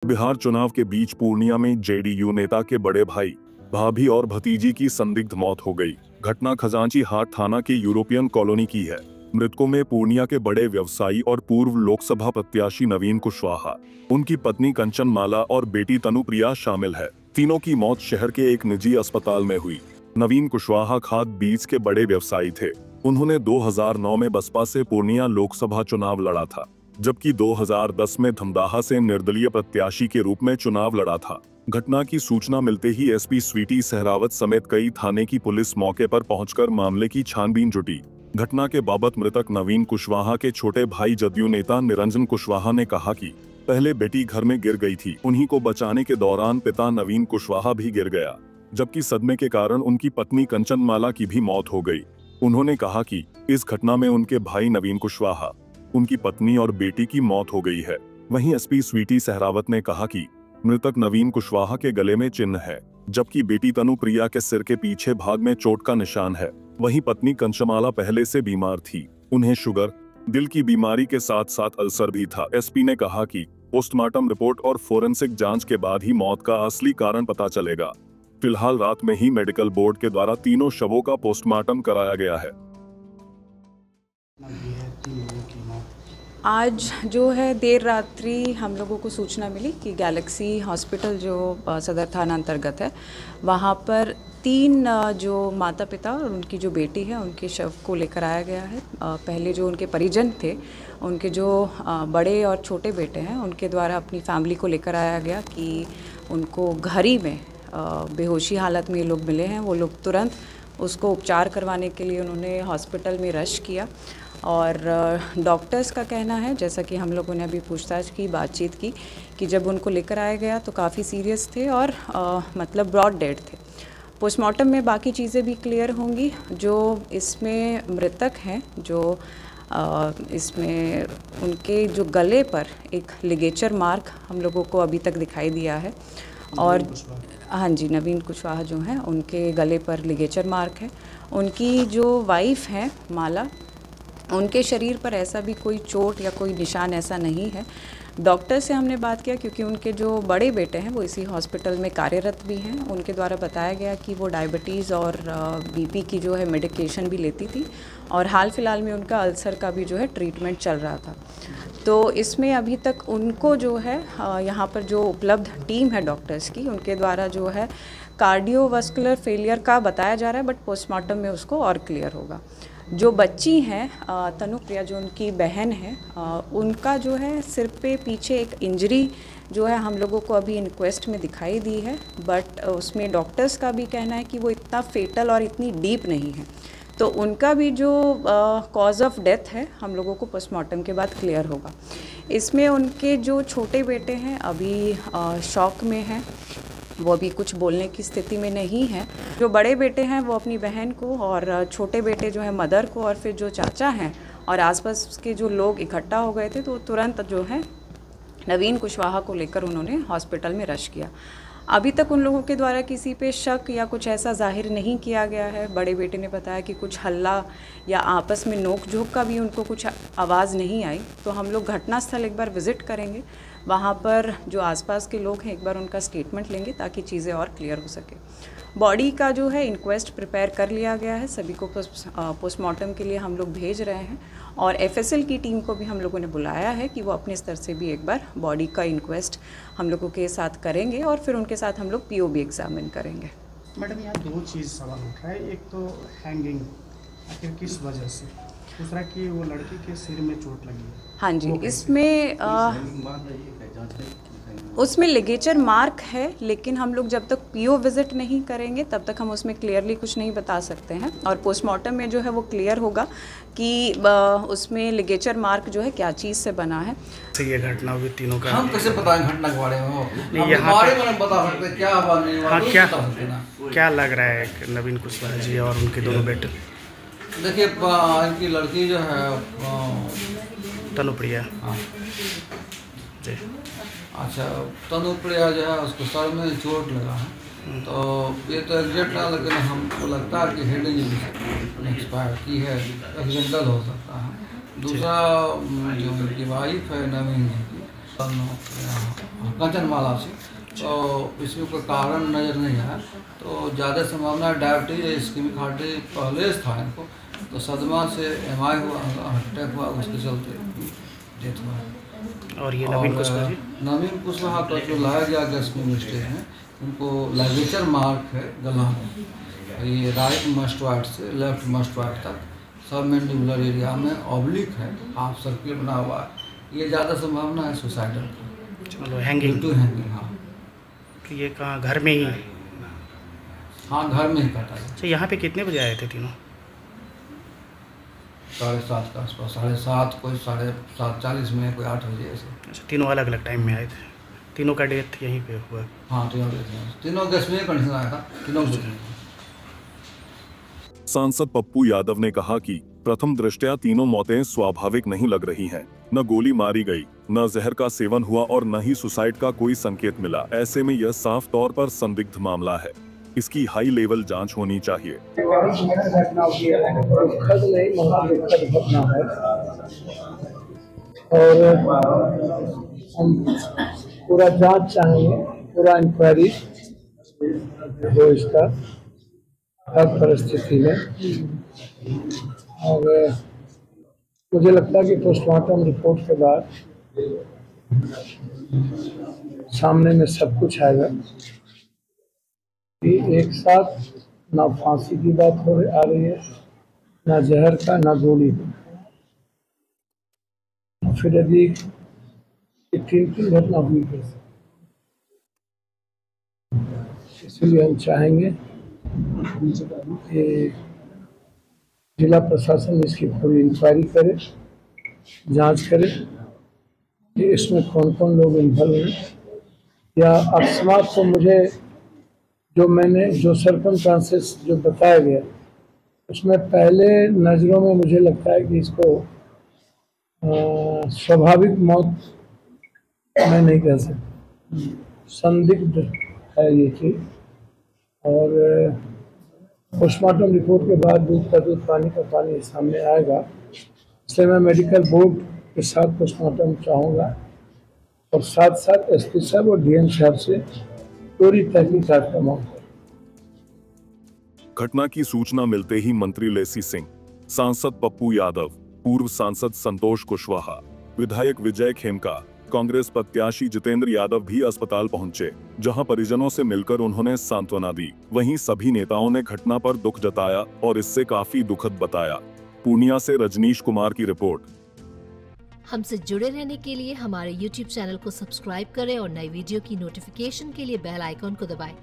बिहार चुनाव के बीच पूर्णिया में जेडीयू नेता के बड़े भाई, भाभी और भतीजी की संदिग्ध मौत हो गई। घटना खजांची हाट थाना के यूरोपियन कॉलोनी की है। मृतकों में पूर्णिया के बड़े व्यवसायी और पूर्व लोकसभा प्रत्याशी नवीन कुशवाहा, उनकी पत्नी कंचन माला और बेटी तनुप्रिया शामिल है। तीनों की मौत शहर के एक निजी अस्पताल में हुई। नवीन कुशवाहा खाद बीज के बड़े व्यवसायी थे। उन्होंने 2009 में बसपा से पूर्णिया लोकसभा चुनाव लड़ा था, जबकि 2010 में धमदाहा से निर्दलीय प्रत्याशी के रूप में चुनाव लड़ा था। घटना की सूचना मिलते ही एसपी स्वीटी सहरावत समेत कई थाने की पुलिस मौके पर पहुंचकर मामले की छानबीन जुटी। घटना के बाबत मृतक नवीन कुशवाहा के छोटे भाई जदयू नेता निरंजन कुशवाहा ने कहा कि पहले बेटी घर में गिर गई थी, उन्हीं को बचाने के दौरान पिता नवीन कुशवाहा भी गिर गया, जबकि सदमे के कारण उनकी पत्नी कंचन माला की भी मौत हो गई। उन्होंने कहा कि इस घटना में उनके भाई नवीन कुशवाहा, उनकी पत्नी और बेटी की मौत हो गई है। वहीं एसपी स्वीटी सहरावत ने कहा कि मृतक नवीन कुशवाहा के गले में चिन्ह है, जबकि बेटी तनुप्रिया के सिर के पीछे भाग में चोट का निशान है। वहीं पत्नी कंचमाला पहले से बीमार थी, उन्हें शुगर, दिल की बीमारी के साथ साथ अल्सर भी था। एसपी ने कहा कि पोस्टमार्टम रिपोर्ट और फोरेंसिक जांच के बाद ही मौत का असली कारण पता चलेगा। फिलहाल रात में ही मेडिकल बोर्ड के द्वारा तीनों शवों का पोस्टमार्टम कराया गया है। आज जो है देर रात्रि हम लोगों को सूचना मिली कि गैलेक्सी हॉस्पिटल जो सदर थाना अंतर्गत है, वहाँ पर 3 जो माता पिता और उनकी जो बेटी है, उनके शव को लेकर आया गया है। पहले जो उनके परिजन थे, उनके जो बड़े और छोटे बेटे हैं, उनके द्वारा अपनी फैमिली को लेकर आया गया कि उनको घर ही में बेहोशी हालत में ये लोग मिले हैं। वो लोग तुरंत उसको उपचार करवाने के लिए उन्होंने हॉस्पिटल में रश किया और डॉक्टर्स का कहना है, जैसा कि हम लोगों ने अभी पूछताछ की, बातचीत की, कि जब उनको लेकर आया गया तो काफ़ी सीरियस थे और मतलब ब्रॉड डेड थे। पोस्टमार्टम में बाकी चीज़ें भी क्लियर होंगी। जो इसमें मृतक हैं, जो इसमें उनके जो गले पर एक लिगेचर मार्क हम लोगों को अभी तक दिखाई दिया है और हाँ जी, नवीन कुशवाहा जो हैं उनके गले पर लिगेचर मार्क है। उनकी जो वाइफ है माला, उनके शरीर पर ऐसा भी कोई चोट या कोई निशान ऐसा नहीं है। डॉक्टर से हमने बात किया क्योंकि उनके जो बड़े बेटे हैं वो इसी हॉस्पिटल में कार्यरत भी हैं। उनके द्वारा बताया गया कि वो डायबिटीज़ और बीपी की जो है मेडिकेशन भी लेती थी और हाल फिलहाल में उनका अल्सर का भी जो है ट्रीटमेंट चल रहा था। तो इसमें अभी तक उनको जो है यहाँ पर जो उपलब्ध टीम है डॉक्टर्स की, उनके द्वारा जो है कार्डियोवास्कुलर फेलियर का बताया जा रहा है, बट पोस्टमार्टम में उसको और क्लियर होगा। जो बच्ची हैं तनुप्रिया, जो उनकी बहन है, उनका जो है सिर पे पीछे एक इंजरी जो है हम लोगों को अभी इंक्वेस्ट में दिखाई दी है, बट उसमें डॉक्टर्स का भी कहना है कि वो इतना फेटल और इतनी डीप नहीं है। तो उनका भी जो कॉज ऑफ डेथ है हम लोगों को पोस्टमार्टम के बाद क्लियर होगा। इसमें उनके जो छोटे बेटे हैं अभी शॉक में हैं, वो अभी कुछ बोलने की स्थिति में नहीं है। जो बड़े बेटे हैं वो अपनी बहन को और छोटे बेटे जो है मदर को और फिर जो चाचा हैं और आसपास के जो लोग इकट्ठा हो गए थे, तो तुरंत जो है नवीन कुशवाहा को लेकर उन्होंने हॉस्पिटल में रश किया। अभी तक उन लोगों के द्वारा किसी पे शक या कुछ ऐसा जाहिर नहीं किया गया है। बड़े बेटे ने बताया कि कुछ हल्ला या आपस में नोक झोंक का भी उनको कुछ आवाज़ नहीं आई। तो हम लोग घटनास्थल एक बार विज़िट करेंगे, वहाँ पर जो आसपास के लोग हैं एक बार उनका स्टेटमेंट लेंगे ताकि चीज़ें और क्लियर हो सके। बॉडी का जो है इंक्वेस्ट प्रिपेयर कर लिया गया है, सभी को पोस्टमार्टम के लिए हम लोग भेज रहे हैं और एफएसएल की टीम को भी हम लोगों ने बुलाया है कि वो अपने स्तर से भी एक बार बॉडी का इंक्वेस्ट हम लोगों के साथ करेंगे और फिर उनके साथ हम लोग पीओबी एग्जामिन करेंगे। मैडम, यहाँ 2 चीज़ सवाल उठ रहा है। एक तो हैंगिंग आखिर किस वजह से, दूसरा कि वो लड़की के सिर में चोट लगी है। हाँ जी, इसमें उसमें लिगेचर मार्क है, लेकिन हम लोग जब तक पीओ विजिट नहीं करेंगे तब तक हम उसमें क्लियरली कुछ नहीं बता सकते हैं और पोस्टमार्टम में जो है वो क्लियर होगा कि उसमें लिगेचर मार्क जो है क्या चीज़ से बना है। ये घटना हुई तीनों का, हम कैसे बताएं घटना के बारे में? नहीं, यहाँ बारे में बता सकते क्या हाँ, क्या लग रहा है नवीन कुशवाहा जी और उनके दोनों बेटे? देखिए, इनकी लड़की जो है तनुप्रिया, हाँ जी, अच्छा, तनुप्रिया जो है उसको सर में चोट लगा है। तो ये तो एग्जैक्ट ना, लेकिन हमको लगता है कि हेड इंजरी एक्सपायर की है, एक्सीडेंटल हो सकता है। दूसरा जो उनकी वाइफ है नवीन जी की, कंचनमाला से, तो इसमें कोई कारण नज़र नहीं आया। तो ज़्यादा संभावना डायबिटीज या इस्कीमिक हार्ट डिजीज पहले था इनको, तो सदमा से एमआई हुआ, अटैक हुआ, उसके चलते डेथ हुआ। और ये नवीन कुशवाहा जी? नवीन कुशवाहा का जो लाया गया गैस्ट्रिक स्टेज में, उनको लाइगेचर मार्क है गला में, ये राइट मस्टवाइट से लेफ्ट मस्टवाइट तक सब मैंडिबुलर एरिया में ऑब्लिक है, हाफ सर्किल बना हुआ है। ये ज़्यादा संभावना है सुसाइडल की। चलो हैंगिंग टू हैंगिंग, हाँ। तो ये कहाँ, घर में ही? हाँ, घर में ही काटा है। अच्छा, यहाँ पे कितने बजे आए थे तीनों? 7:30 के आसपास, 7:30, कोई 7:40 में, कोई 8 बजे ऐसे। अच्छा, तीनों अलग अलग टाइम में आए थे, तीनों का डेथ यहीं पे हुआ? हाँ, तीनों गैस में कंडीशन आया था, तीनों। सांसद पप्पू यादव ने कहा कि प्रथम दृष्टया तीनों मौतें स्वाभाविक नहीं लग रही हैं। न गोली मारी गई, न जहर का सेवन हुआ और न ही सुसाइड का कोई संकेत मिला। ऐसे में यह साफ तौर पर संदिग्ध मामला है। इसकी हाई लेवल जांच होनी चाहिए। घटना है और हम पूरा जांच चाहेंगे, पूरा इंक्वायरी हो इसका हर परिस्थिति में। और मुझे लगता है कि पोस्टमार्टम रिपोर्ट के बाद सामने में सब कुछ आएगा कि एक साथ ना फांसी की बात आ रही है, ना जहर का, ना गोली का। फिर यदि 3 घटना हुई कैसे, इसलिए हम चाहेंगे कि जिला प्रशासन इसकी पूरी इंक्वायरी करे, जांच करे कि इसमें कौन कौन लोग इन्वॉल्व हैं, या अकस्मात को मुझे जो सर्कमस्टांसेस जो बताया गया उसमें पहले नज़रों में मुझे लगता है कि इसको स्वाभाविक मौत मैं नहीं कह सकता, संदिग्ध है ये चीज़। और पोस्टमार्टम रिपोर्ट के बाद दूध का दूध, पानी का पानी सामने आएगा। इसलिए मैं मेडिकल बोर्ड के साथ पोस्टमार्टम चाहूँगा और साथ साथ एसपी साहब और डीएम साहब से पूरी तहकीकात का मौका। घटना की सूचना मिलते ही मंत्री लेसी सिंह, सांसद पप्पू यादव, पूर्व सांसद संतोष कुशवाहा, विधायक विजय खेमका, कांग्रेस प्रत्याशी जितेंद्र यादव भी अस्पताल पहुंचे, जहां परिजनों से मिलकर उन्होंने सांत्वना दी। वहीं सभी नेताओं ने घटना पर दुख जताया और इससे काफी दुखद बताया। पूर्णिया से रजनीश कुमार की रिपोर्ट। हमसे जुड़े रहने के लिए हमारे YouTube चैनल को सब्सक्राइब करें और नई वीडियो की नोटिफिकेशन के लिए बेल आइकॉन को दबाएं।